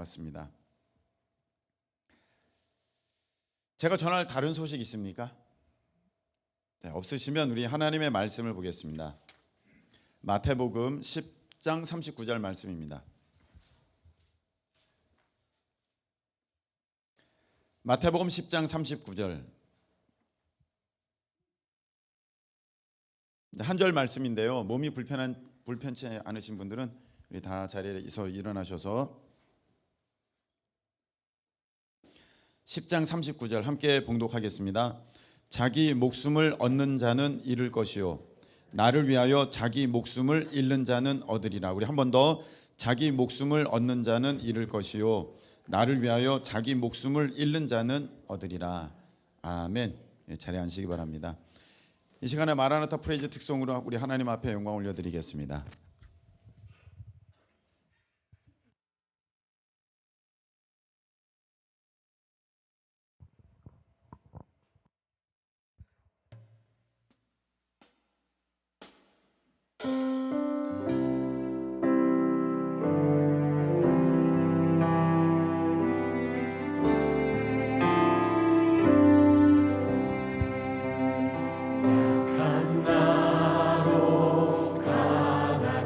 나왔습니다. 제가 전할 다른 소식 있습니까? 네, 없으시면 우리 하나님의 말씀을 보겠습니다. 마태복음 10장 39절 말씀입니다. 마태복음 10장 39절 한 절 말씀인데요. 몸이 불편치 않으신 분들은 우리 다 자리에서 일어나셔서 10장 39절 함께 봉독하겠습니다. 자기 목숨을 얻는 자는 잃을 것이요 나를 위하여 자기 목숨을 잃는 자는 얻으리라. 우리 한 번 더, 자기 목숨을 얻는 자는 잃을 것이요 나를 위하여 자기 목숨을 잃는 자는 얻으리라. 아멘. 자리에 앉으시기 바랍니다. 이 시간에 마라나타 프레이즈 특송으로 우리 하나님 앞에 영광 올려드리겠습니다. 나로 가나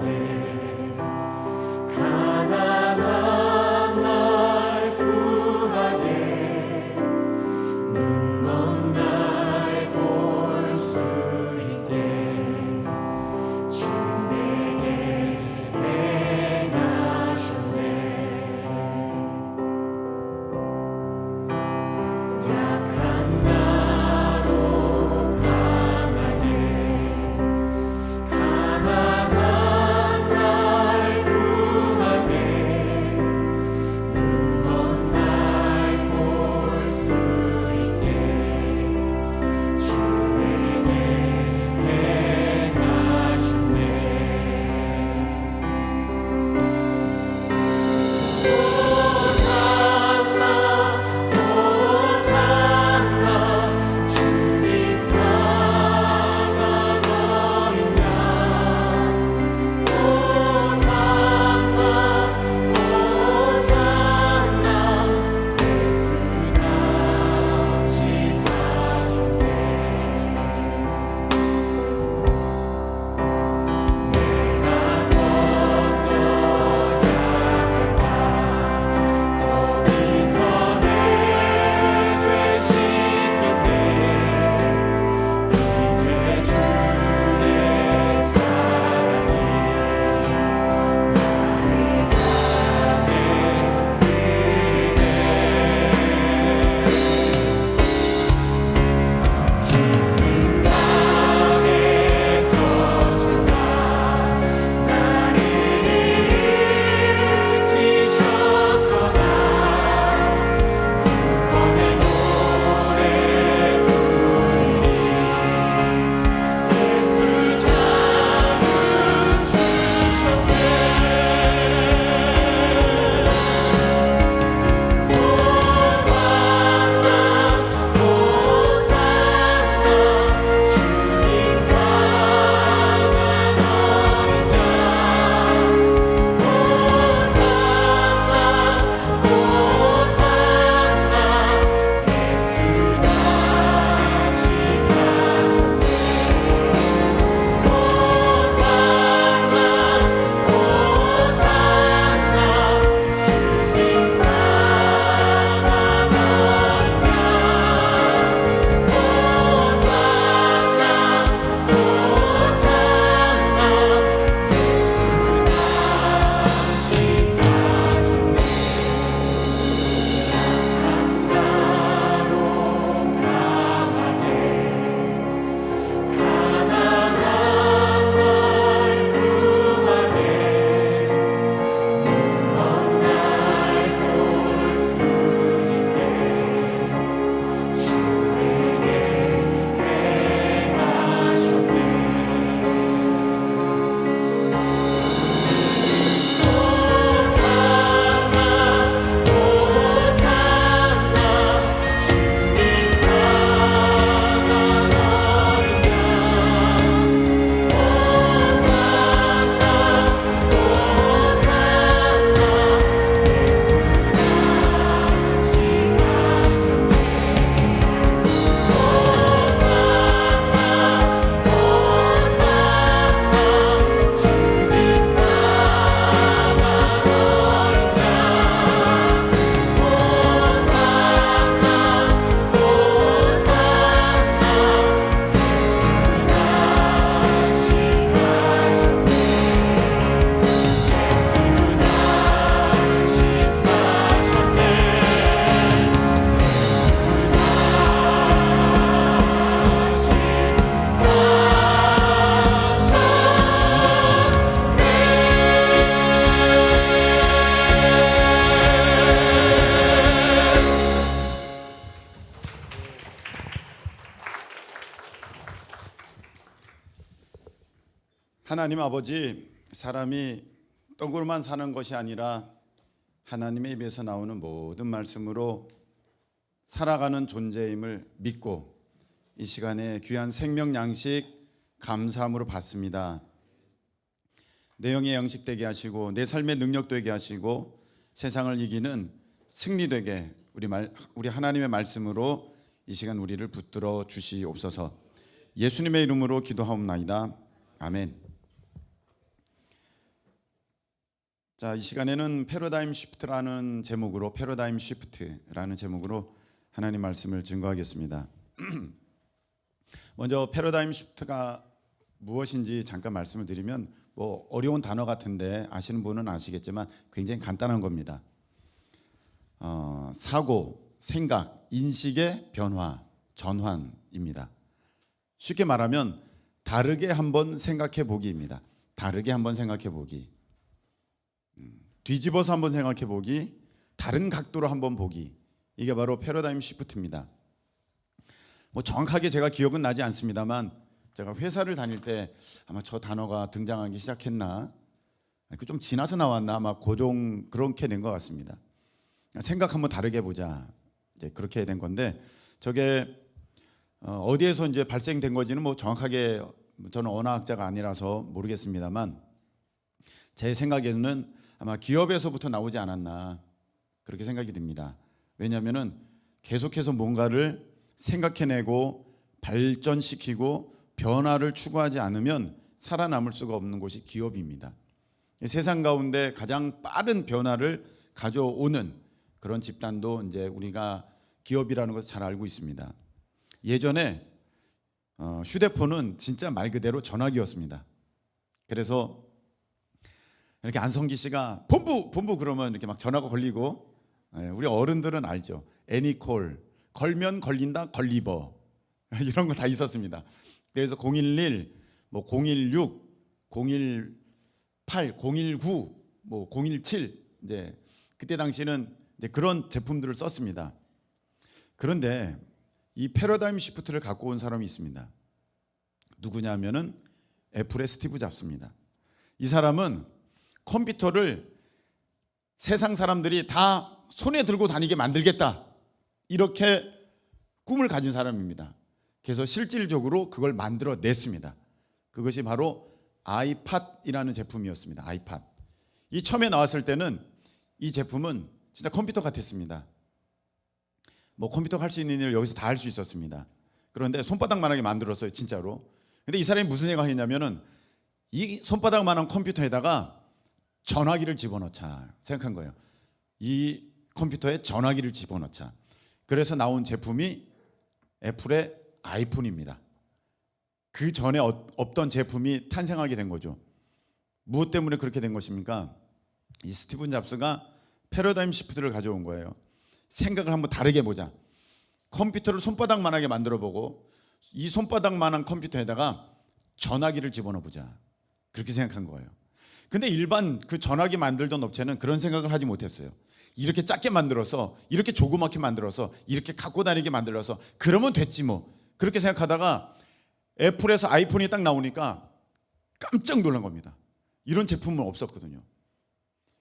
하나님 아버지, 사람이 떡으로만 사는 것이 아니라 하나님의 입에서 나오는 모든 말씀으로 살아가는 존재임을 믿고 이 시간에 귀한 생명 양식 감사함으로 받습니다. 내 영의 양식 되게 하시고 내 삶의 능력 되게 하시고 세상을 이기는 승리되게 우리 하나님의 말씀으로 이 시간 우리를 붙들어 주시옵소서. 예수님의 이름으로 기도하옵나이다. 아멘. 자, 이 시간에는 패러다임 시프트라는 제목으로 하나님 말씀을 증거하겠습니다. 먼저 패러다임 시프트가 무엇인지 잠깐 말씀을 드리면 어려운 단어 같은데 아시는 분은 아시겠지만 굉장히 간단한 겁니다. 사고, 생각, 인식의 변화, 전환입니다. 쉽게 말하면 다르게 한번 생각해 보기입니다. 다르게 한번 생각해 보기. 뒤집어서 한번 생각해 보기, 다른 각도로 한번 보기. 이게 바로 패러다임 시프트입니다. 정확하게 제가 기억은 나지 않습니다만 제가 회사를 다닐 때 아마 저 단어가 등장하기 시작했나, 좀 지나서 나왔나, 아마 그렇게 된 것 같습니다. 생각 한번 다르게 보자, 이제 그렇게 된 건데, 저게 어디에서 이제 발생된 건지는 정확하게 저는 언어학자가 아니라서 모르겠습니다만 제 생각에는 아마 기업에서부터 나오지 않았나 그렇게 생각이 듭니다. 왜냐하면은 계속해서 뭔가를 생각해내고 발전시키고 변화를 추구하지 않으면 살아남을 수가 없는 곳이 기업입니다. 세상 가운데 가장 빠른 변화를 가져오는 그런 집단도 이제 우리가 기업이라는 것을 잘 알고 있습니다. 예전에 휴대폰은 진짜 말 그대로 전화기였습니다. 그래서 이렇게 안성기 씨가 본부 그러면 이렇게 막 전화가 걸리고, 우리 어른들은 알죠. 애니콜, 걸면 걸린다, 걸리버 이런 거 다 있었습니다. 그래서 011, 016, 018, 019, 017 이제 그때 당시는 이제 그런 제품들을 썼습니다. 그런데 이 패러다임 시프트를 갖고 온 사람이 있습니다. 누구냐면은 애플의 스티브 잡스입니다. 이 사람은 컴퓨터를 세상 사람들이 다 손에 들고 다니게 만들겠다, 이렇게 꿈을 가진 사람입니다. 그래서 실질적으로 그걸 만들어냈습니다. 그것이 바로 아이팟이라는 제품이었습니다. 아이팟. 이 처음에 나왔을 때는 이 제품은 진짜 컴퓨터 같았습니다. 컴퓨터가 할 수 있는 일을 여기서 다 할 수 있었습니다. 그런데 손바닥만하게 만들었어요, 진짜로. 근데 이 사람이 무슨 생각을 했냐면은 이 손바닥만한 컴퓨터에다가 전화기를 집어넣자 생각한 거예요. 이 컴퓨터에 전화기를 집어넣자. 그래서 나온 제품이 애플의 아이폰입니다. 그 전에 없던 제품이 탄생하게 된 거죠. 무엇 때문에 그렇게 된 것입니까? 이 스티븐 잡스가 패러다임 시프트를 가져온 거예요. 생각을 한번 다르게 보자. 컴퓨터를 손바닥만하게 만들어보고 이 손바닥만한 컴퓨터에다가 전화기를 집어넣어보자, 그렇게 생각한 거예요. 근데 일반 그 전화기 만들던 업체는 그런 생각을 하지 못했어요. 이렇게 작게 만들어서, 이렇게 조그맣게 만들어서, 이렇게 갖고 다니게 만들어서 그러면 됐지 그렇게 생각하다가 애플에서 아이폰이 딱 나오니까 깜짝 놀란 겁니다. 이런 제품은 없었거든요.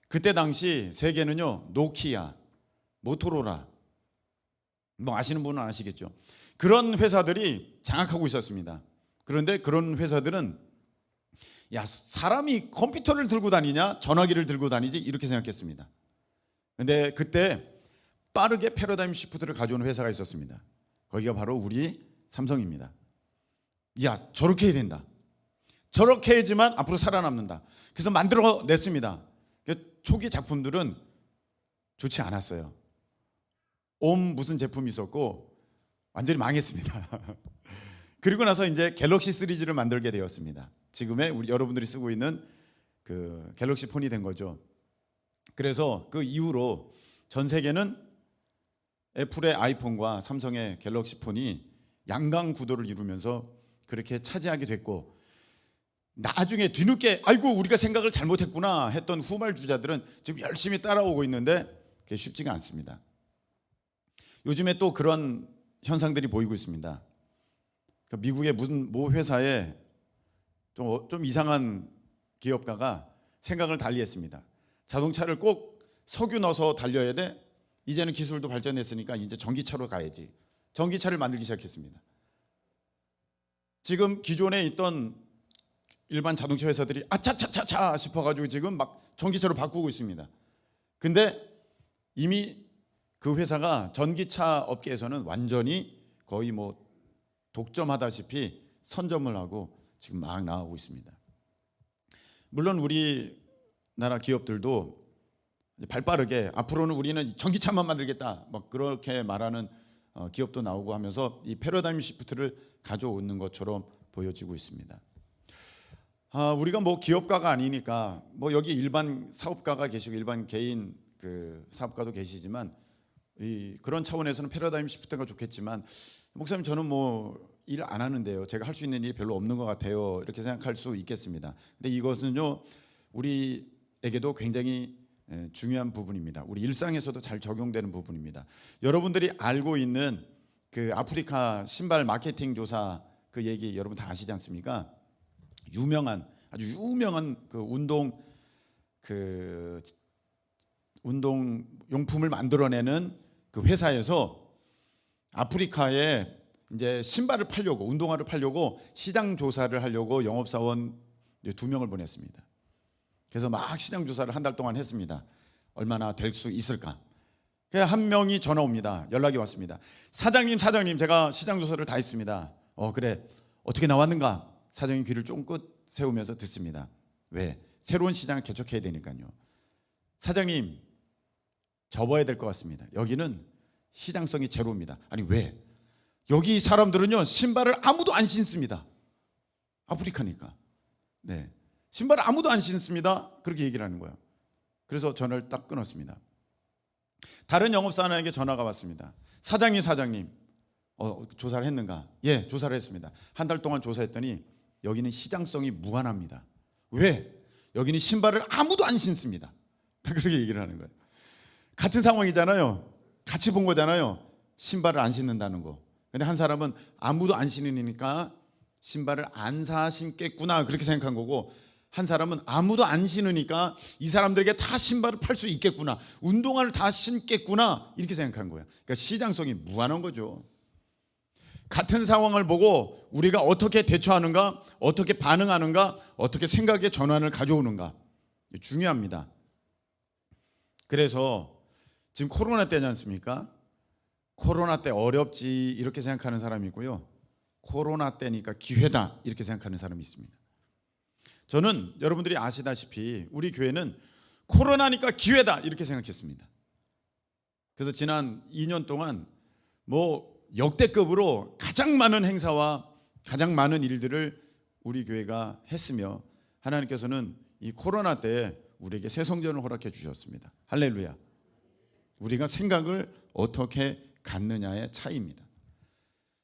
그때 당시 세계는요, 노키아, 모토로라, 아시는 분은 아시겠죠. 그런 회사들이 장악하고 있었습니다. 그런데 그런 회사들은 사람이 컴퓨터를 들고 다니냐 전화기를 들고 다니지, 이렇게 생각했습니다. 근데 그때 빠르게 패러다임 시프트를 가져온 회사가 있었습니다. 거기가 바로 우리 삼성입니다. 저렇게 해야 된다, 저렇게 해야지만 앞으로 살아남는다. 그래서 만들어냈습니다. 초기 작품들은 좋지 않았어요. 무슨 제품이 있었고 완전히 망했습니다. 그리고 나서 이제 갤럭시 시리즈를 만들게 되었습니다. 지금의 우리 여러분들이 쓰고 있는 그 갤럭시 폰이 된 거죠. 그래서 그 이후로 전 세계는 애플의 아이폰과 삼성의 갤럭시 폰이 양강 구도를 이루면서 그렇게 차지하게 됐고, 나중에 뒤늦게 아이고 우리가 생각을 잘못했구나 했던 후발주자들은 지금 열심히 따라오고 있는데 그게 쉽지가 않습니다. 요즘에 또 그런 현상들이 보이고 있습니다. 미국의 무슨 모 회사에 좀 이상한 기업가가 생각을 달리했습니다. 자동차를 꼭 석유 넣어서 달려야 돼? 이제는 기술도 발전했으니까 이제 전기차로 가야지. 전기차를 만들기 시작했습니다. 지금 기존에 있던 일반 자동차 회사들이 아차차차차 싶어가지고 지금 막 전기차로 바꾸고 있습니다. 근데 이미 그 회사가 전기차 업계에서는 완전히 거의 뭐 독점하다시피 선점을 하고 지금 막 나가고 있습니다. 물론 우리나라 기업들도 발빠르게 앞으로는 우리는 전기차만 만들겠다 막 그렇게 말하는 기업도 나오고 하면서 이 패러다임 시프트를 가져오는 것처럼 보여지고 있습니다. 우리가 뭐 기업가가 아니니까 뭐 여기 일반 사업가가 계시고 일반 개인 그 사업가도 계시지만 그런 차원에서는 패러다임 시프트가 좋겠지만 목사님 저는 뭐 일 안 하는데요. 제가 할 수 있는 일이 별로 없는 것 같아요. 이렇게 생각할 수 있겠습니다. 근데 이것은요 우리에게도 굉장히 중요한 부분입니다. 우리 일상에서도 잘 적용되는 부분입니다. 여러분들이 알고 있는 그 아프리카 신발 마케팅 조사 그 얘기 여러분 다 아시지 않습니까? 아주 유명한 그 운동 용품을 만들어내는 그 회사에서 아프리카에 이제 신발을 팔려고 운동화를 팔려고 시장 조사를 하려고 영업사원 2명을 보냈습니다. 그래서 막 시장 조사를 한 달 동안 했습니다. 얼마나 될 수 있을까? 그래서 한 명이 전화 옵니다. 연락이 왔습니다. 사장님 제가 시장 조사를 다 했습니다. 그래 어떻게 나왔는가? 사장님 귀를 쫑긋 세우면서 듣습니다. 왜? 새로운 시장을 개척해야 되니까요. 사장님 접어야 될 것 같습니다. 여기는 시장성이 제로입니다. 아니 왜? 여기 사람들은요 신발을 아무도 안 신습니다. 아프리카니까. 네, 신발을 아무도 안 신습니다. 그렇게 얘기를 하는 거예요. 그래서 전화를 딱 끊었습니다. 다른 영업사원에게 전화가 왔습니다. 사장님 조사를 했는가? 예, 조사를 했습니다. 한 달 동안 조사했더니 여기는 시장성이 무한합니다. 왜? 여기는 신발을 아무도 안 신습니다. 그렇게 얘기를 하는 거예요. 같은 상황이잖아요. 같이 본 거잖아요. 신발을 안 신는다는 거. 근데 한 사람은 아무도 안 신으니까 신발을 안 사 신겠구나 그렇게 생각한 거고, 한 사람은 아무도 안 신으니까 이 사람들에게 다 신발을 팔 수 있겠구나, 운동화를 다 신겠구나 이렇게 생각한 거예요. 그러니까 시장성이 무한한 거죠. 같은 상황을 보고 우리가 어떻게 대처하는가, 어떻게 반응하는가, 어떻게 생각의 전환을 가져오는가 중요합니다. 그래서 지금 코로나 때지 않습니까? 코로나 때 어렵지 이렇게 생각하는 사람이 있고요, 코로나 때니까 기회다 이렇게 생각하는 사람이 있습니다. 저는 여러분들이 아시다시피 우리 교회는 코로나니까 기회다 이렇게 생각했습니다. 그래서 지난 2년 동안 뭐 역대급으로 가장 많은 행사와 가장 많은 일들을 우리 교회가 했으며, 하나님께서는 이 코로나 때 우리에게 새 성전을 허락해 주셨습니다. 할렐루야. 우리가 생각을 어떻게 갖느냐의 차이입니다.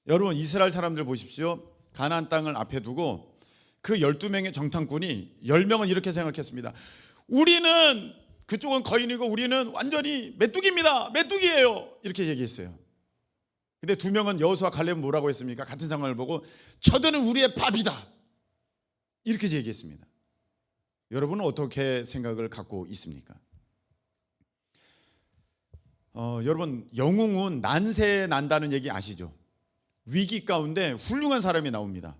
여러분 이스라엘 사람들 보십시오. 가나안 땅을 앞에 두고 그 12명의 정탐꾼이 10명은 이렇게 생각했습니다. 우리는, 그쪽은 거인이고 우리는 완전히 메뚜기입니다. 메뚜기예요. 이렇게 얘기했어요. 근데 2명은 여호수아 갈렙은 뭐라고 했습니까? 같은 상황을 보고 저들은 우리의 밥이다 이렇게 얘기했습니다. 여러분은 어떻게 생각을 갖고 있습니까? 여러분 영웅은 난세 난다는 얘기 아시죠? 위기 가운데 훌륭한 사람이 나옵니다.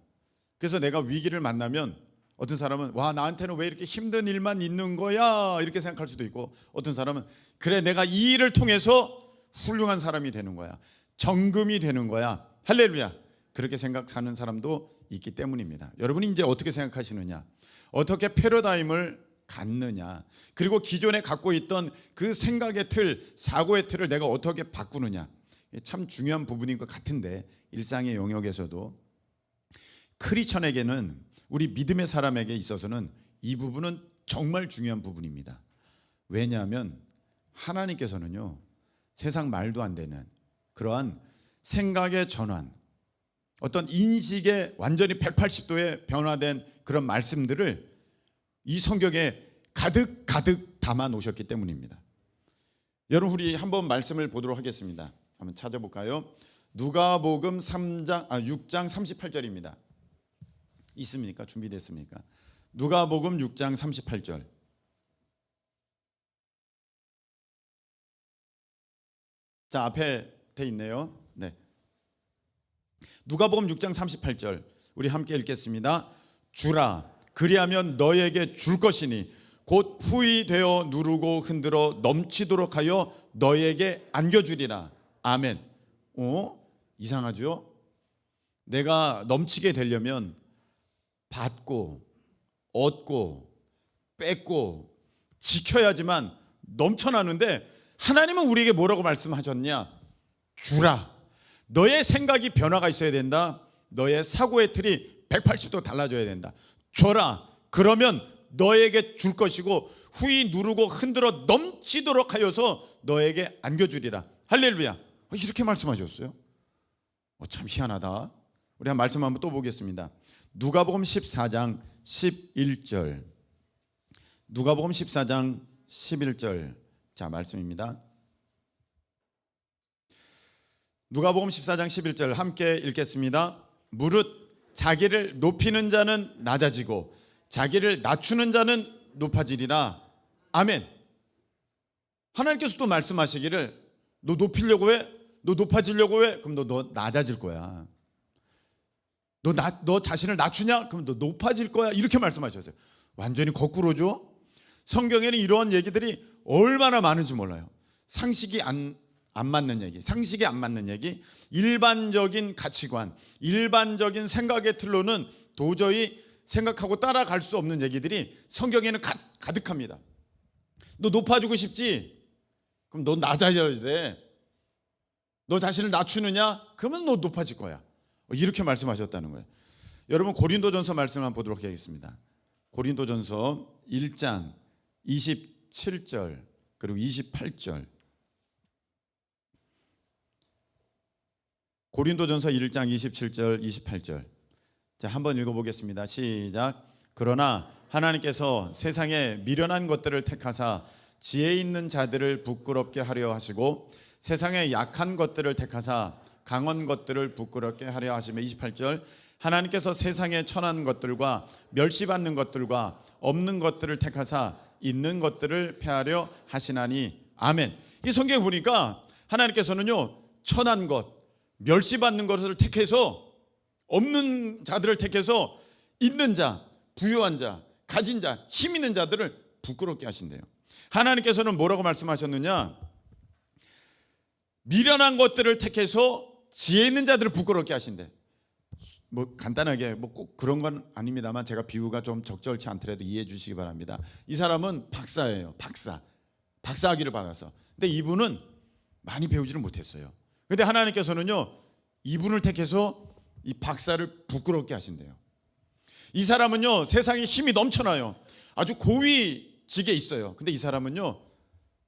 그래서 내가 위기를 만나면 어떤 사람은 와 나한테는 왜 이렇게 힘든 일만 있는 거야 이렇게 생각할 수도 있고, 어떤 사람은 그래 내가 이 일을 통해서 훌륭한 사람이 되는 거야, 정금이 되는 거야, 할렐루야, 그렇게 생각하는 사람도 있기 때문입니다. 여러분이 이제 어떻게 생각하시느냐, 어떻게 패러다임을 갖느냐, 그리고 기존에 갖고 있던 그 생각의 틀, 사고의 틀을 내가 어떻게 바꾸느냐, 참 중요한 부분인 것 같은데, 일상의 영역에서도 크리스천에게는, 우리 믿음의 사람에게 있어서는 이 부분은 정말 중요한 부분입니다. 왜냐하면 하나님께서는요 세상 말도 안 되는 그러한 생각의 전환, 어떤 인식의 완전히 180도의 변화된 그런 말씀들을 이 성경에 가득 담아 놓으셨기 때문입니다. 여러분 우리 한번 말씀을 보도록 하겠습니다. 한번 찾아볼까요? 누가복음 6장 38절입니다. 있습니까? 준비됐습니까? 누가복음 6장 38절. 자, 앞에 돼 있네요. 네. 누가복음 6장 38절. 우리 함께 읽겠습니다. 주라, 그리하면 너에게 줄 것이니 곧 후히 되어 누르고 흔들어 넘치도록 하여 너에게 안겨주리라. 아멘. 이상하죠? 내가 넘치게 되려면 받고 얻고 뺏고 지켜야지만 넘쳐나는데, 하나님은 우리에게 뭐라고 말씀하셨냐? 주라. 너의 생각이 변화가 있어야 된다. 너의 사고의 틀이 180도 달라져야 된다. 줘라. 그러면 너에게 줄 것이고 후히 누르고 흔들어 넘치도록 하여서 너에게 안겨주리라. 할렐루야. 이렇게 말씀하셨어요. 참 희한하다. 우리 한 말씀 한번 또 보겠습니다. 누가복음 14장 11절. 누가복음 14장 11절. 자, 말씀입니다. 누가복음 14장 11절 함께 읽겠습니다. 무릇 자기를 높이는 자는 낮아지고 자기를 낮추는 자는 높아지리라. 아멘. 하나님께서 또 말씀하시기를 너 높이려고 해? 너 높아지려고 해? 그럼 너 낮아질 거야. 너 자신을 낮추냐? 그럼 너 높아질 거야. 이렇게 말씀하셨어요. 완전히 거꾸로죠. 성경에는 이러한 얘기들이 얼마나 많은지 몰라요. 상식이 안 맞는 얘기, 상식이 안 맞는 얘기, 일반적인 가치관, 일반적인 생각의 틀로는 도저히 생각하고 따라갈 수 없는 얘기들이 성경에는 가득합니다. 너 높아지고 싶지? 그럼 너 낮아져야 돼. 너 자신을 낮추느냐? 그러면 너 높아질 거야. 이렇게 말씀하셨다는 거예요. 여러분, 고린도전서 말씀을 한번 보도록 하겠습니다. 고린도전서 1장 27절 그리고 28절. 고린도전서 1장 27절 28절. 자, 한번 읽어보겠습니다. 시작. 그러나 하나님께서 세상에 미련한 것들을 택하사 지혜 있는 자들을 부끄럽게 하려 하시고 세상에 약한 것들을 택하사 강한 것들을 부끄럽게 하려 하시며 28절. 하나님께서 세상에 천한 것들과 멸시받는 것들과 없는 것들을 택하사 있는 것들을 폐하려 하시나니. 아멘. 이 성경에 보니까 하나님께서는요, 천한 것, 멸시받는 것을 택해서 없는 자들을 택해서 있는 자, 부유한 자, 가진 자, 힘 있는 자들을 부끄럽게 하신대요. 하나님께서는 뭐라고 말씀하셨느냐? 미련한 것들을 택해서 지혜 있는 자들을 부끄럽게 하신대. 뭐 간단하게 뭐 꼭 그런 건 아닙니다만 제가 비유가 좀 적절치 않더라도 이해해 주시기 바랍니다. 이 사람은 박사예요. 박사학위를 받아서. 근데 이분은 많이 배우지를 못했어요. 근데 하나님께서는요, 이분을 택해서 이 박사를 부끄럽게 하신대요. 이 사람은요, 세상에 힘이 넘쳐나요. 아주 고위직에 있어요. 근데 이 사람은요,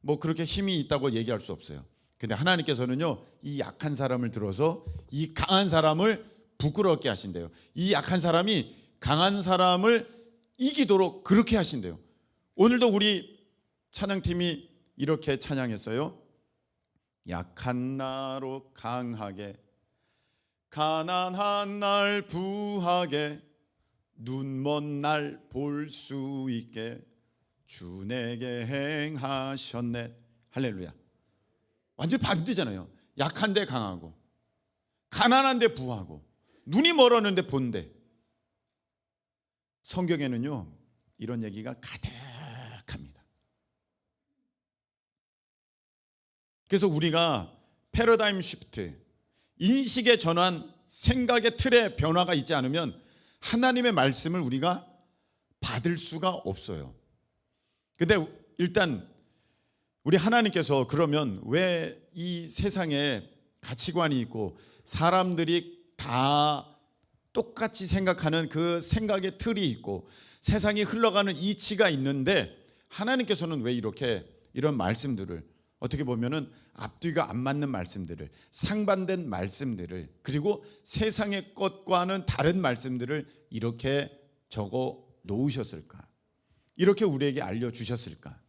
뭐 그렇게 힘이 있다고 얘기할 수 없어요. 근데 하나님께서는요, 이 약한 사람을 들어서 이 강한 사람을 부끄럽게 하신대요. 이 약한 사람이 강한 사람을 이기도록 그렇게 하신대요. 오늘도 우리 찬양팀이 이렇게 찬양했어요. 약한 나로 강하게, 가난한 날 부하게, 눈먼 날 볼 수 있게 주 내게 행하셨네. 할렐루야. 완전 반대잖아요. 약한데 강하고, 가난한데 부하고, 눈이 멀었는데 본데. 성경에는요, 이런 얘기가 가득합니다. 그래서 우리가 패러다임 쉬프트, 인식의 전환, 생각의 틀의 변화가 있지 않으면 하나님의 말씀을 우리가 받을 수가 없어요. 근데 일단 우리 하나님께서 그러면 왜 이 세상에 가치관이 있고 사람들이 다 똑같이 생각하는 그 생각의 틀이 있고 세상이 흘러가는 이치가 있는데 하나님께서는 왜 이렇게 이런 말씀들을, 어떻게 보면은 앞뒤가 안 맞는 말씀들을, 상반된 말씀들을, 그리고 세상의 것과는 다른 말씀들을 이렇게 적어 놓으셨을까? 이렇게 우리에게 알려주셨을까?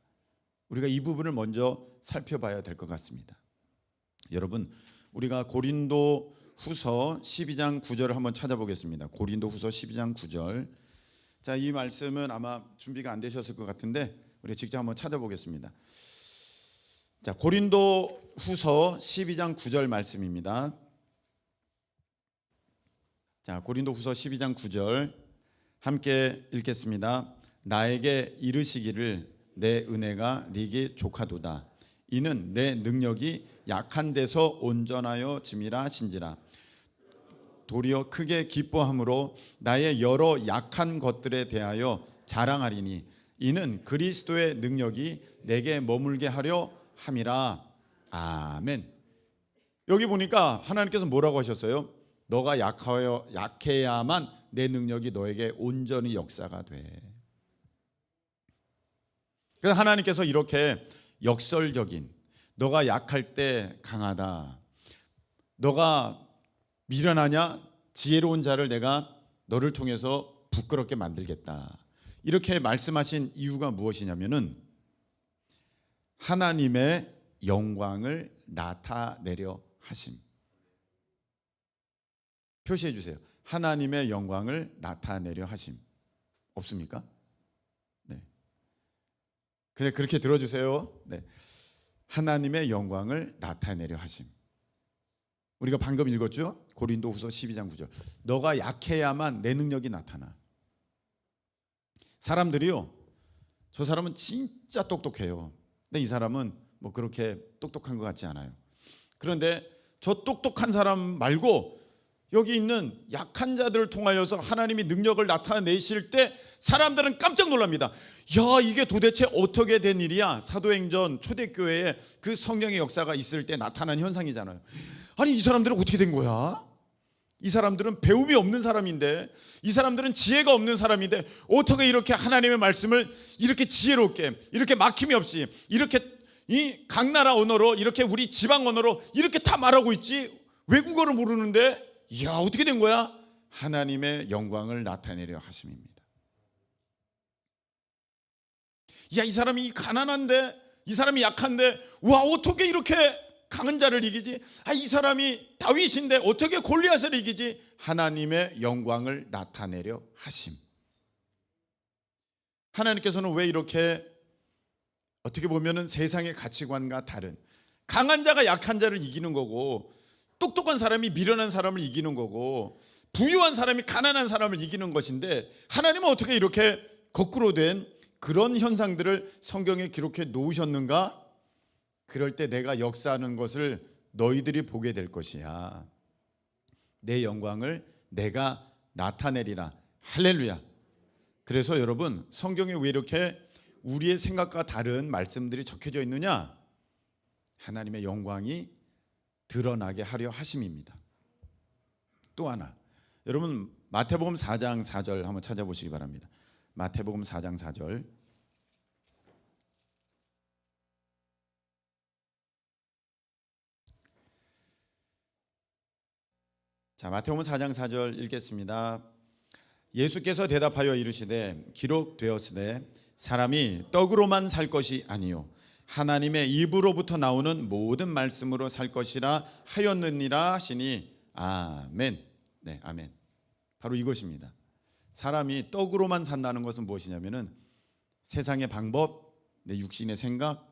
우리가 이 부분을 먼저 살펴봐야 될 것 같습니다. 여러분, 우리가 고린도 후서 12장 9절을 한번 찾아보겠습니다. 고린도 후서 12장 9절. 자, 이 말씀은 아마 준비가 안 되셨을 것 같은데 우리 직접 한번 찾아보겠습니다. 자, 고린도 후서 12장 9절 말씀입니다. 자, 고린도 후서 12장 9절 함께 읽겠습니다. 나에게 이르시기를 내 은혜가 네게 족하도다. 이는 내 능력이 약한 데서 온전하여 짐이라 하신지라. 도리어 크게 기뻐함으로 나의 여러 약한 것들에 대하여 자랑하리니 이는 그리스도의 능력이 내게 머물게 하려 함이라. 아멘. 여기 보니까 하나님께서 뭐라고 하셨어요? 너가 약해야만 내 능력이 너에게 온전히 역사가 돼. 그래서 하나님께서 이렇게 역설적인, 너가 약할 때 강하다, 너가 미련하냐, 지혜로운 자를 내가 너를 통해서 부끄럽게 만들겠다, 이렇게 말씀하신 이유가 무엇이냐면은 하나님의 영광을 나타내려 하심. 표시해 주세요. 하나님의 영광을 나타내려 하심. 없습니까? 네. 그냥 그렇게 들어주세요. 네. 하나님의 영광을 나타내려 하심. 우리가 방금 읽었죠? 고린도 후서 12장 9절. 너가 약해야만 내 능력이 나타나. 사람들이요, 저 사람은 진짜 똑똑해요. 근데 이 사람은 뭐 그렇게 똑똑한 것 같지 않아요. 그런데 저 똑똑한 사람 말고 여기 있는 약한 자들을 통하여서 하나님이 능력을 나타내실 때 사람들은 깜짝 놀랍니다. 야, 이게 도대체 어떻게 된 일이야? 사도행전 초대교회에 그 성령의 역사가 있을 때 나타난 현상이잖아요. 아니, 이 사람들은 어떻게 된 거야? 이 사람들은 배움이 없는 사람인데, 이 사람들은 지혜가 없는 사람인데 어떻게 이렇게 하나님의 말씀을 이렇게 지혜롭게, 이렇게 막힘이 없이, 이렇게 이 각 나라 언어로, 이렇게 우리 지방 언어로 이렇게 다 말하고 있지? 외국어를 모르는데 이야, 어떻게 된 거야? 하나님의 영광을 나타내려 하심입니다. 야, 이 사람이 가난한데, 이 사람이 약한데, 와, 어떻게 이렇게 강한 자를 이기지? 아, 이 사람이 다윗인데 어떻게 골리앗을 이기지? 하나님의 영광을 나타내려 하심. 하나님께서는 왜 이렇게 어떻게 보면은 세상의 가치관과 다른, 강한 자가 약한 자를 이기는 거고, 똑똑한 사람이 미련한 사람을 이기는 거고, 부유한 사람이 가난한 사람을 이기는 것인데, 하나님은 어떻게 이렇게 거꾸로 된 그런 현상들을 성경에 기록해 놓으셨는가? 그럴 때 내가 역사하는 것을 너희들이 보게 될 것이야. 내 영광을 내가 나타내리라. 할렐루야. 그래서 여러분, 성경에 왜 이렇게 우리의 생각과 다른 말씀들이 적혀져 있느냐? 하나님의 영광이 드러나게 하려 하심입니다. 또 하나, 여러분 마태복음 4장 4절 한번 찾아보시기 바랍니다. 마태복음 4장 4절. 자, 마태복음 4장 4절 읽겠습니다. 예수께서 대답하여 이르시되 기록되었으되 사람이 떡으로만 살 것이 아니요 하나님의 입으로부터 나오는 모든 말씀으로 살 것이라 하였느니라 하시니 아멘. 네, 아멘. 바로 이것입니다. 사람이 떡으로만 산다는 것은 무엇이냐면은 세상의 방법, 내 육신의 생각,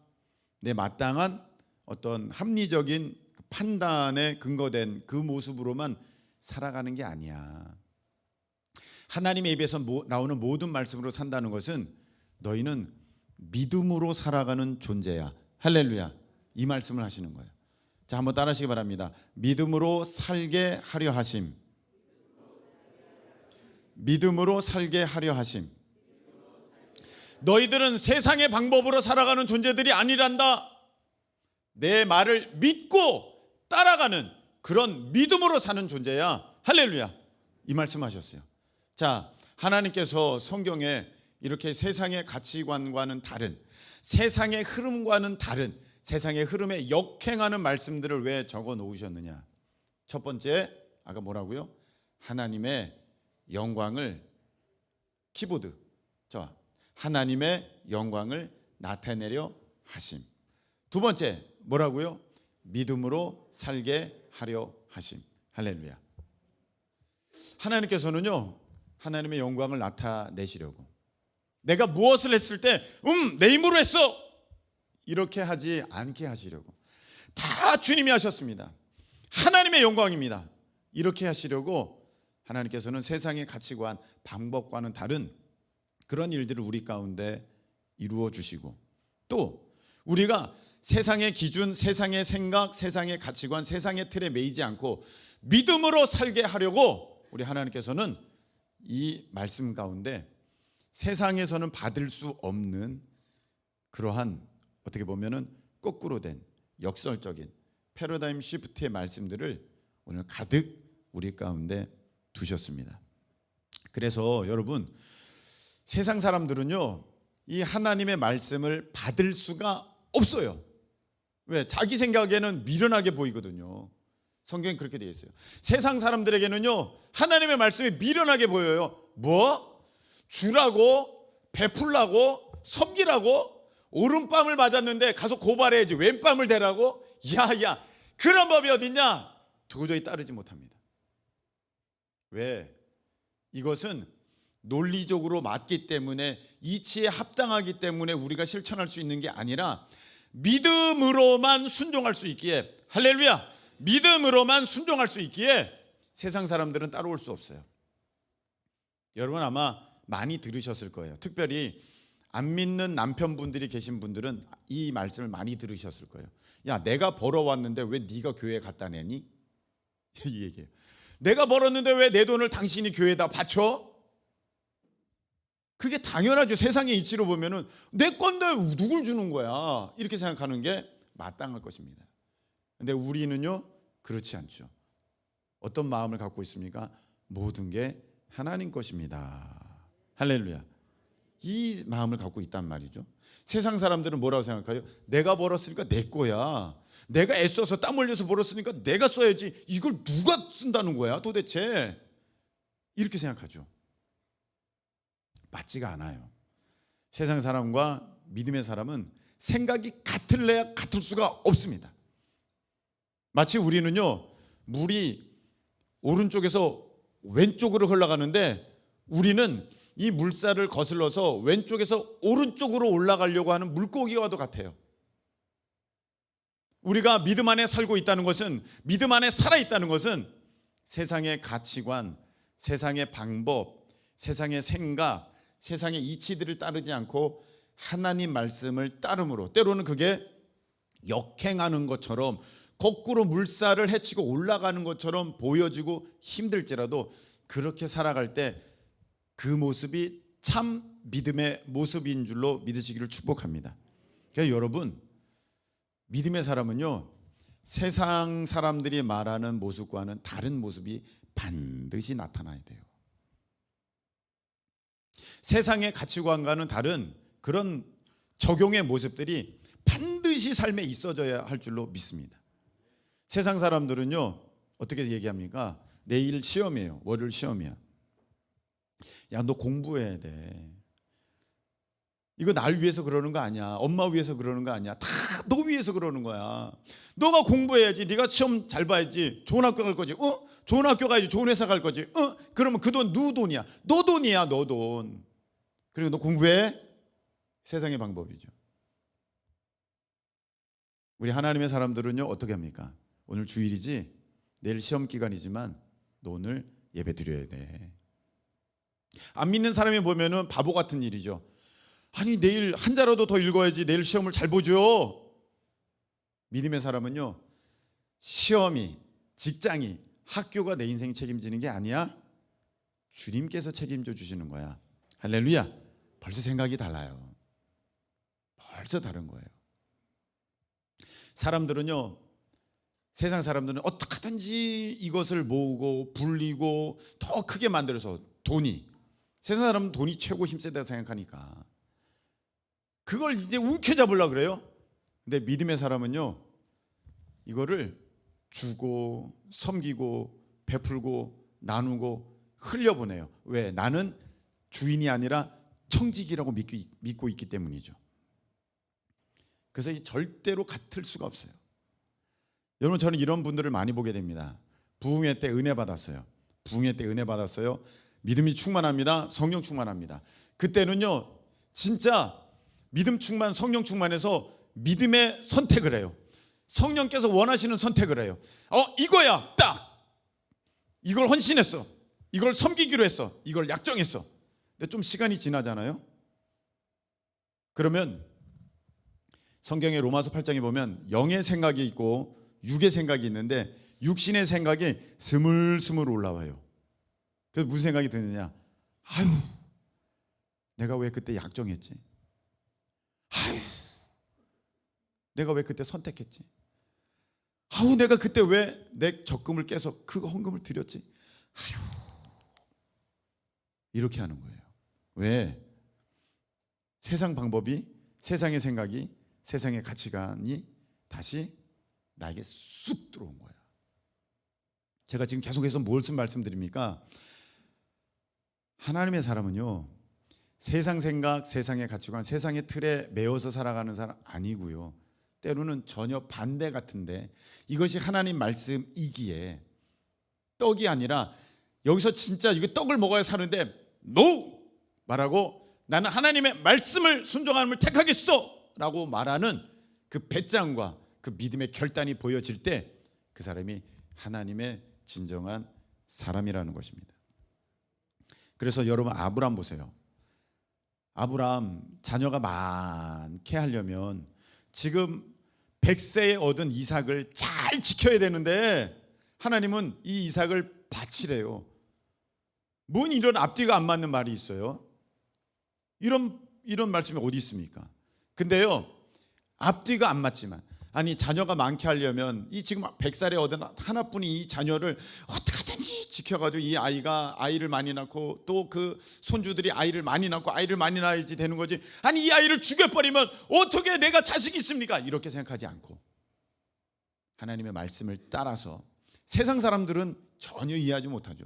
내 마땅한 어떤 합리적인 판단에 근거된 그 모습으로만 살아가는 게 아니야. 하나님의 입에서 나오는 모든 말씀으로 산다는 것은 너희는 믿음으로 살아가는 존재야. 할렐루야. 이 말씀을 하시는 거예요. 자, 한번 따라하시기 바랍니다. 믿음으로 살게 하려 하심. 믿음으로 살게 하려 하심. 너희들은 세상의 방법으로 살아가는 존재들이 아니란다. 내 말을 믿고 따라가는 그런 믿음으로 사는 존재야. 할렐루야. 이 말씀하셨어요. 자, 하나님께서 성경에 이렇게 세상의 가치관과는 다른, 세상의 흐름과는 다른, 세상의 흐름에 역행하는 말씀들을 왜 적어 놓으셨느냐? 첫 번째, 아까 뭐라고요? 하나님의 영광을, 키보드, 하나님의 영광을 나타내려 하심. 두 번째, 뭐라고요? 믿음으로 살게 하려 하심. 할렐루야. 하나님께서는요, 하나님의 영광을 나타내시려고, 내가 무엇을 했을 때 내 힘으로 했어 이렇게 하지 않게 하시려고, 다 주님이 하셨습니다. 하나님의 영광입니다. 이렇게 하시려고 하나님께서는 세상의 가치관, 방법과는 다른 그런 일들을 우리 가운데 이루어 주시고, 또 우리가 세상의 기준, 세상의 생각, 세상의 가치관, 세상의 틀에 매이지 않고 믿음으로 살게 하려고 우리 하나님께서는 이 말씀 가운데 세상에서는 받을 수 없는 그러한, 어떻게 보면은 거꾸로 된 역설적인 패러다임 시프트의 말씀들을 오늘 가득 우리 가운데 두셨습니다. 그래서 여러분, 세상 사람들은요 이 하나님의 말씀을 받을 수가 없어요. 왜? 자기 생각에는 미련하게 보이거든요. 성경에 그렇게 되어 있어요. 세상 사람들에게는요 하나님의 말씀이 미련하게 보여요. 뭐? 주라고, 베풀라고, 섬기라고, 오른밤을 맞았는데 가서 고발해야지 왼밤을 대라고? 야야, 그런 법이 어딨냐? 도저히 따르지 못합니다. 왜? 이것은 논리적으로 맞기 때문에, 이치에 합당하기 때문에 우리가 실천할 수 있는 게 아니라 믿음으로만 순종할 수 있기에, 할렐루야, 믿음으로만 순종할 수 있기에 세상 사람들은 따라올 수 없어요. 여러분 아마 많이 들으셨을 거예요. 특별히 안 믿는 남편분들이 계신 분들은 이 말씀을 많이 들으셨을 거예요. 야, 내가 벌어왔는데 왜 네가 교회에 갖다 내니? 이 얘기예요. 내가 벌었는데 왜 내 돈을 당신이 교회에다 바쳐? 그게 당연하죠. 세상의 이치로 보면은 내 건데 누굴 주는 거야, 이렇게 생각하는 게 마땅할 것입니다. 근데 우리는요 그렇지 않죠. 어떤 마음을 갖고 있습니까? 모든 게 하나님 것입니다. 할렐루야. 이 마음을 갖고 있단 말이죠. 세상 사람들은 뭐라고 생각해요? 내가 벌었으니까 내 거야, 내가 애써서 땀 흘려서 벌었으니까 내가 써야지, 이걸 누가 쓴다는 거야 도대체, 이렇게 생각하죠. 맞지가 않아요. 세상 사람과 믿음의 사람은 생각이 같을래야 같을 수가 없습니다. 마치 우리는요 물이 오른쪽에서 왼쪽으로 흘러가는데 우리는 이 물살을 거슬러서 왼쪽에서 오른쪽으로 올라가려고 하는 물고기와도 같아요. 우리가 믿음 안에 살고 있다는 것은, 믿음 안에 살아 있다는 것은 세상의 가치관, 세상의 방법, 세상의 생각, 세상의 이치들을 따르지 않고 하나님 말씀을 따름으로, 때로는 그게 역행하는 것처럼, 거꾸로 물살을 헤치고 올라가는 것처럼 보여지고 힘들지라도 그렇게 살아갈 때 그 모습이 참 믿음의 모습인 줄로 믿으시기를 축복합니다. 그러니까 여러분, 믿음의 사람은요 세상 사람들이 말하는 모습과는 다른 모습이 반드시 나타나야 돼요. 세상의 가치관과는 다른 그런 적용의 모습들이 반드시 삶에 있어져야 할 줄로 믿습니다. 세상 사람들은요 어떻게 얘기합니까? 내일 시험이에요. 월요일 시험이야. 야, 너 공부해야 돼. 이거 날 위해서 그러는 거 아니야. 엄마 위해서 그러는 거 아니야. 다 너 위해서 그러는 거야. 너가 공부해야지. 네가 시험 잘 봐야지. 좋은 학교 갈 거지. 좋은 학교 가야지. 좋은 회사 갈 거지. 그러면 그 돈 누구 돈이야? 너 돈이야. 너 돈. 그리고 너 공부해. 세상의 방법이죠. 우리 하나님의 사람들은요 어떻게 합니까? 오늘 주일이지, 내일 시험 기간이지만 너 오늘 예배 드려야 돼. 안 믿는 사람이 보면은 바보 같은 일이죠. 아니 내일 한 자라도 더 읽어야지, 내일 시험을 잘 보죠. 믿음의 사람은요 시험이, 직장이, 학교가 내 인생 책임지는 게 아니야. 주님께서 책임져 주시는 거야. 할렐루야. 벌써 생각이 달라요. 벌써 다른 거예요. 사람들은요, 세상 사람들은 어떻게든지 이것을 모으고 불리고 더 크게 만들어서 돈이, 세상 사람은 돈이 최고 힘세다고 생각하니까 그걸 이제 움켜잡으려고 그래요. 근데 믿음의 사람은요 이거를 주고 섬기고 베풀고 나누고 흘려보내요. 왜? 나는 주인이 아니라 청지기라고 믿고 있기 때문이죠. 그래서 절대로 같을 수가 없어요. 여러분, 저는 이런 분들을 많이 보게 됩니다. 부흥회 때 은혜 받았어요. 부흥회 때 은혜 받았어요. 믿음이 충만합니다. 성령 충만합니다. 그때는요 진짜 믿음 충만, 성령 충만해서 믿음의 선택을 해요. 성령께서 원하시는 선택을 해요. 이거야 딱 이걸 헌신했어, 이걸 섬기기로 했어, 이걸 약정했어. 근데 좀 시간이 지나잖아요. 그러면 성경의 로마서 8장에 보면 영의 생각이 있고 육의 생각이 있는데 육신의 생각이 스물스물 올라와요. 그래서 무슨 생각이 드느냐? 아유, 내가 왜 그때 약정했지? 아유, 내가 왜 그때 선택했지? 아유, 내가 그때 왜 내 적금을 깨서 그 헌금을 드렸지? 아유, 이렇게 하는 거예요. 왜? 세상 방법이, 세상의 생각이, 세상의 가치관이 다시 나에게 쑥 들어온 거야. 제가 지금 계속해서 무엇을 말씀드립니까? 하나님의 사람은요 세상 생각, 세상의 가치관, 세상의 틀에 매여서 살아가는 사람 아니고요, 때로는 전혀 반대 같은데 이것이 하나님 말씀이기에 떡이 아니라 여기서 진짜 이게 떡을 먹어야 사는데 NO! 말하고 나는 하나님의 말씀을 순종함을 택하겠어 라고 말하는 그 배짱과 그 믿음의 결단이 보여질 때 그 사람이 하나님의 진정한 사람이라는 것입니다. 그래서 여러분 아브람 보세요. 아브람 자녀가 많게 하려면 지금 100세에 얻은 이삭을 잘 지켜야 되는데 하나님은 이 이삭을 바치래요. 뭔 이런 앞뒤가 안 맞는 말이 있어요? 이런 말씀이 어디 있습니까? 근데요 앞뒤가 안 맞지만, 아니 자녀가 많게 하려면 이 지금 100살에 얻은 하나뿐인 이 자녀를 어떻게든지 지켜가지고 이 아이가 아이를 많이 낳고 또 그 손주들이 아이를 많이 낳고 아이를 많이 낳아야지 되는 거지, 아니 이 아이를 죽여버리면 어떻게 내가 자식이 있습니까? 이렇게 생각하지 않고 하나님의 말씀을 따라서, 세상 사람들은 전혀 이해하지 못하죠.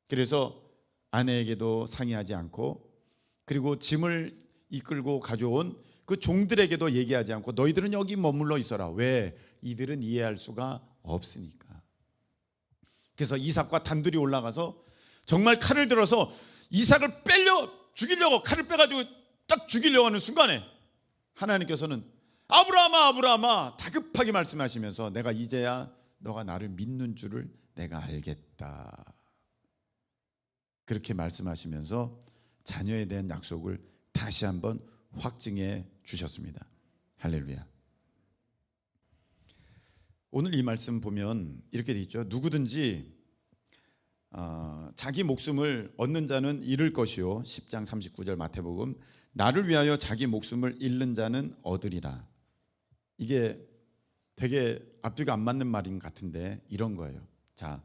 그래서 아내에게도 상의하지 않고, 그리고 짐을 이끌고 가져온 그 종들에게도 얘기하지 않고 너희들은 여기 머물러 있어라. 왜? 이들은 이해할 수가 없으니까. 그래서 이삭과 단둘이 올라가서 정말 칼을 들어서 이삭을 죽이려고 칼을 빼가지고 딱 죽이려고 하는 순간에 하나님께서는 아브라함아 아브라함아 다급하게 말씀하시면서 내가 이제야 너가 나를 믿는 줄을 내가 알겠다. 그렇게 말씀하시면서 자녀에 대한 약속을 다시 한번 확증해 주셨습니다. 할렐루야. 오늘 이 말씀 보면 이렇게 돼 있죠. 누구든지 자기 목숨을 얻는 자는 잃을 것이요, 10장 39절 마태복음, 나를 위하여 자기 목숨을 잃는 자는 얻으리라. 이게 되게 앞뒤가 안 맞는 말인 같은데 이런 거예요. 자,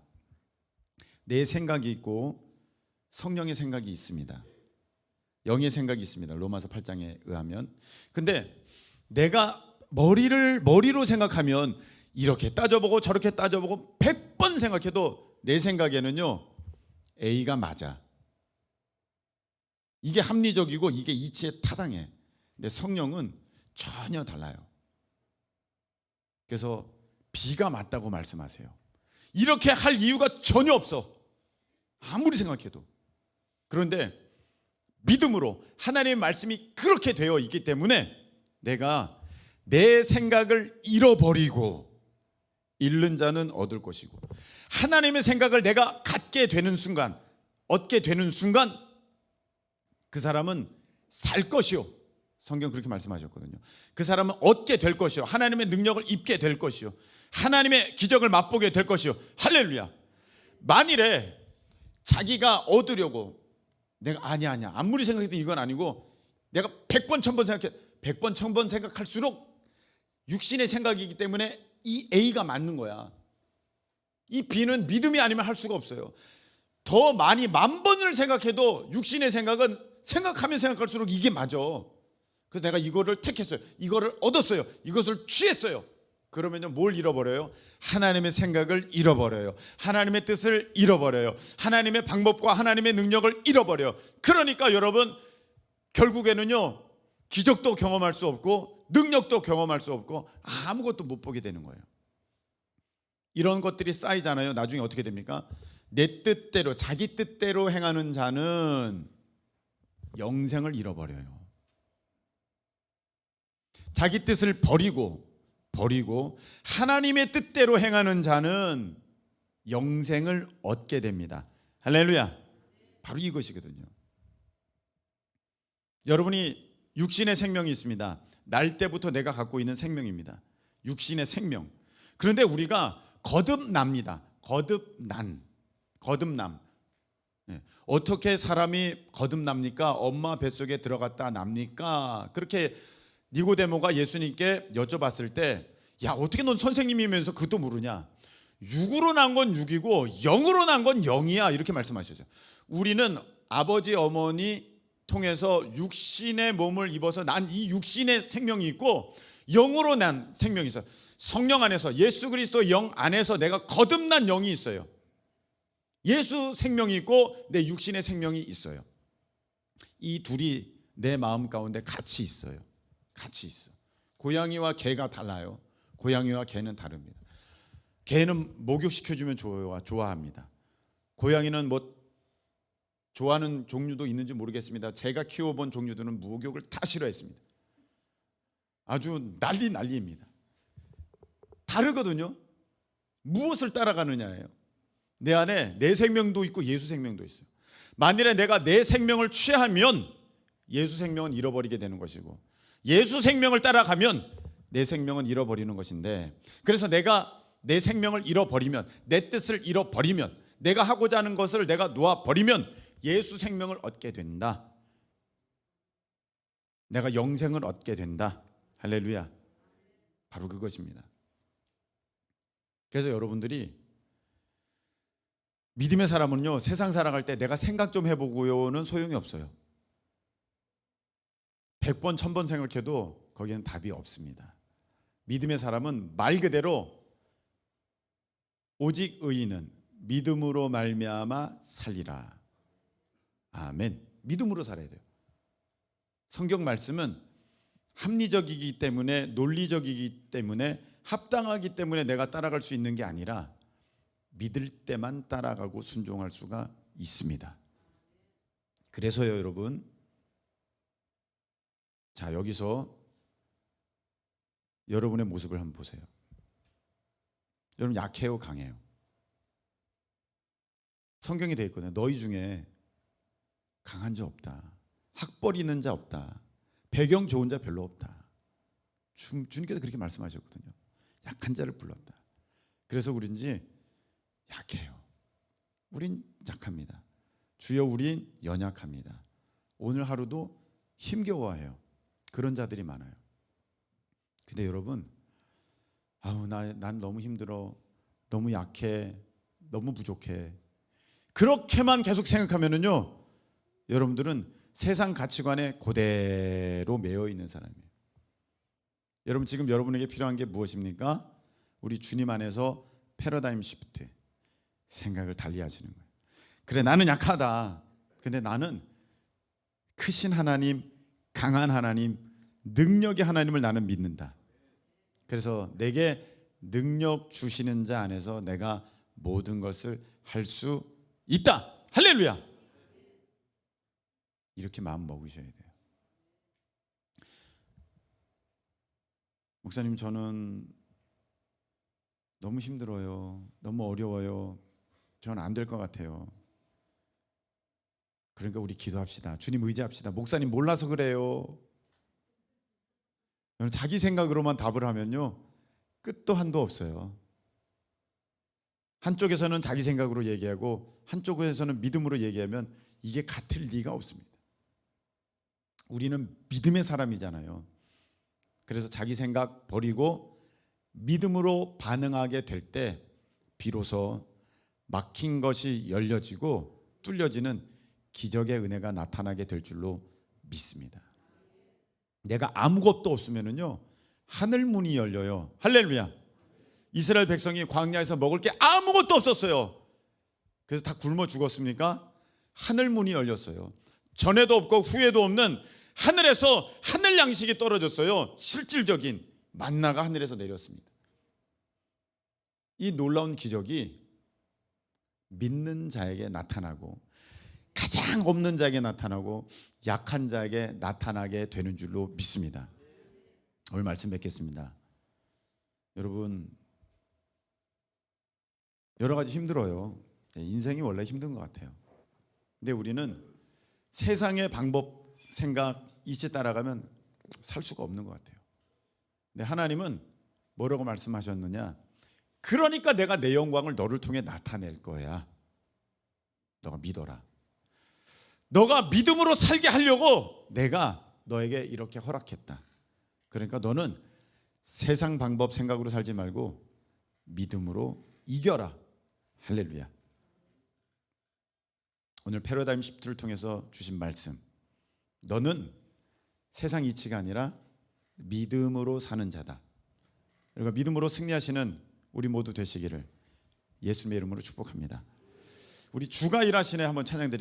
내 생각이 있고 성령의 생각이 있습니다. 영의 생각이 있습니다. 로마서 8장에 의하면. 근데 내가 머리로 생각하면 이렇게 따져보고 저렇게 따져보고 100번 생각해도 내 생각에는요 A가 맞아. 이게 합리적이고 이게 이치에 타당해. 근데 성령은 전혀 달라요. 그래서 B가 맞다고 말씀하세요. 이렇게 할 이유가 전혀 없어, 아무리 생각해도. 그런데 믿음으로 하나님의 말씀이 그렇게 되어 있기 때문에 내가 내 생각을 잃어버리고 잃는 자는 얻을 것이고, 하나님의 생각을 내가 갖게 되는 순간, 얻게 되는 순간 그 사람은 살 것이요, 성경 그렇게 말씀하셨거든요. 그 사람은 얻게 될 것이요, 하나님의 능력을 입게 될 것이요, 하나님의 기적을 맛보게 될 것이요. 할렐루야. 만일에 자기가 얻으려고 내가 아니야 아무리 생각해도 이건 아니고 내가 100번 1000번 생각해, 100번 1000번 생각할수록 육신의 생각이기 때문에 이 A가 맞는 거야. 이 B는 믿음이 아니면 할 수가 없어요. 더 많이 10,000번을 생각해도 육신의 생각은 생각하면 생각할수록 이게 맞아. 그래서 내가 이거를 택했어요, 이거를 얻었어요, 이것을 취했어요. 그러면요 뭘 잃어버려요? 하나님의 생각을 잃어버려요. 하나님의 뜻을 잃어버려요. 하나님의 방법과 하나님의 능력을 잃어버려요. 그러니까 여러분 결국에는요 기적도 경험할 수 없고 능력도 경험할 수 없고 아무것도 못 보게 되는 거예요. 이런 것들이 쌓이잖아요. 나중에 어떻게 됩니까? 내 뜻대로 자기 뜻대로 행하는 자는 영생을 잃어버려요. 자기 뜻을 버리고 하나님의 뜻대로 행하는 자는 영생을 얻게 됩니다. 할렐루야. 바로 이것이거든요. 여러분이 육신의 생명이 있습니다. 날 때부터 내가 갖고 있는 생명입니다. 육신의 생명. 그런데 우리가 거듭납니다. 거듭남. 어떻게 사람이 거듭납니까? 엄마 뱃속에 들어갔다 납니까? 그렇게 니고데모가 예수님께 여쭤봤을 때, 야, 어떻게 넌 선생님이면서 그것도 모르냐? 육으로 난 건 육이고 영으로 난 건 영이야, 이렇게 말씀하셨죠. 우리는 아버지 어머니 통해서 육신의 몸을 입어서 난 이 육신의 생명이 있고 영으로 난 생명이 있어요. 성령 안에서, 예수 그리스도 영 안에서 내가 거듭난 영이 있어요. 예수 생명이 있고 내 육신의 생명이 있어요. 이 둘이 내 마음 가운데 같이 있어요. 같이 있어. 고양이와 개가 달라요. 고양이와 개는 다릅니다. 개는 목욕시켜주면 좋아합니다. 고양이는 뭐 좋아하는 종류도 있는지 모르겠습니다. 제가 키워본 종류들은 목욕을 다 싫어했습니다. 아주 난리입니다. 다르거든요. 무엇을 따라가느냐예요. 내 안에 내 생명도 있고 예수 생명도 있어요. 만일에 내가 내 생명을 취하면 예수 생명은 잃어버리게 되는 것이고, 예수 생명을 따라가면 내 생명은 잃어버리는 것인데, 그래서 내가 내 생명을 잃어버리면, 내 뜻을 잃어버리면, 내가 하고자 하는 것을 내가 놓아버리면 예수 생명을 얻게 된다. 내가 영생을 얻게 된다. 할렐루야. 바로 그것입니다. 그래서 여러분들이 믿음의 사람은요, 세상 살아갈 때 내가 생각 좀 해보고요는 소용이 없어요. 100번 1000번 생각해도 거기는 답이 없습니다. 믿음의 사람은 말 그대로 오직 의인은 믿음으로 말미암아 살리라. 아멘. 믿음으로 살아야 돼요. 성경 말씀은 합리적이기 때문에, 논리적이기 때문에, 합당하기 때문에 내가 따라갈 수 있는 게 아니라 믿을 때만 따라가고 순종할 수가 있습니다. 그래서요, 여러분, 자, 여기서 여러분의 모습을 한번 보세요. 여러분 약해요, 강해요? 성경에 되어 있거든요. 너희 중에 강한 자 없다, 학벌 있는 자 없다, 배경 좋은 자 별로 없다. 주님께서 그렇게 말씀하셨거든요. 약한 자를 불렀다. 그래서 우린지 약해요. 우린 약합니다. 주여, 우린 연약합니다. 오늘 하루도 힘겨워해요. 그런 자들이 많아요. 근데 여러분, 난 너무 힘들어, 너무 약해, 너무 부족해, 그렇게만 계속 생각하면은요, 여러분들은 세상 가치관에 그대로 매여 있는 사람이에요. 여러분, 지금 여러분에게 필요한 게 무엇입니까? 우리 주님 안에서 패러다임 시프트, 생각을 달리 하시는 거예요. 그래, 나는 약하다. 근데 나는 크신 하나님, 강한 하나님, 능력의 하나님을 나는 믿는다. 그래서 내게 능력 주시는 자 안에서 내가 모든 것을 할 수 있다. 할렐루야. 이렇게 마음 먹으셔야 돼요. 목사님, 저는 너무 힘들어요. 너무 어려워요. 저는 안 될 것 같아요. 그러니까 우리 기도합시다. 주님 의지합시다. 목사님 몰라서 그래요. 자기 생각으로만 답을 하면요, 끝도 한도 없어요. 한쪽에서는 자기 생각으로 얘기하고 한쪽에서는 믿음으로 얘기하면 이게 같을 리가 없습니다. 우리는 믿음의 사람이잖아요. 그래서 자기 생각 버리고 믿음으로 반응하게 될 때 비로소 막힌 것이 열려지고 뚫려지는 기적의 은혜가 나타나게 될 줄로 믿습니다. 내가 아무것도 없으면은요, 하늘 문이 열려요. 할렐루야. 이스라엘 백성이 광야에서 먹을 게 아무것도 없었어요. 그래서 다 굶어 죽었습니까? 하늘 문이 열렸어요. 전에도 없고 후에도 없는 하늘에서 하늘 양식이 떨어졌어요. 실질적인 만나가 하늘에서 내렸습니다. 이 놀라운 기적이 믿는 자에게 나타나고 가장 없는 자에게 나타나고 약한 자에게 나타나게 되는 줄로 믿습니다. 오늘 말씀 뵙겠습니다. 여러분, 여러 가지 힘들어요. 인생이 원래 힘든 것 같아요. 근데 우리는 세상의 방법, 생각, 이치 따라가면 살 수가 없는 것 같아요. 근데 하나님은 뭐라고 말씀하셨느냐? 그러니까 내가 내 영광을 너를 통해 나타낼 거야. 너가 믿어라. 너가 믿음으로 살게 하려고 내가 너에게 이렇게 허락했다. 그러니까 너는 세상 방법 생각으로 살지 말고 믿음으로 이겨라. 할렐루야. 오늘 패러다임 시프트를 통해서 주신 말씀, 너는 세상 이치가 아니라 믿음으로 사는 자다. 그리고 믿음으로 승리하시는 우리 모두 되시기를 예수님의 이름으로 축복합니다. 우리 주가 일하시네 한번 찬양 드리겠습니다.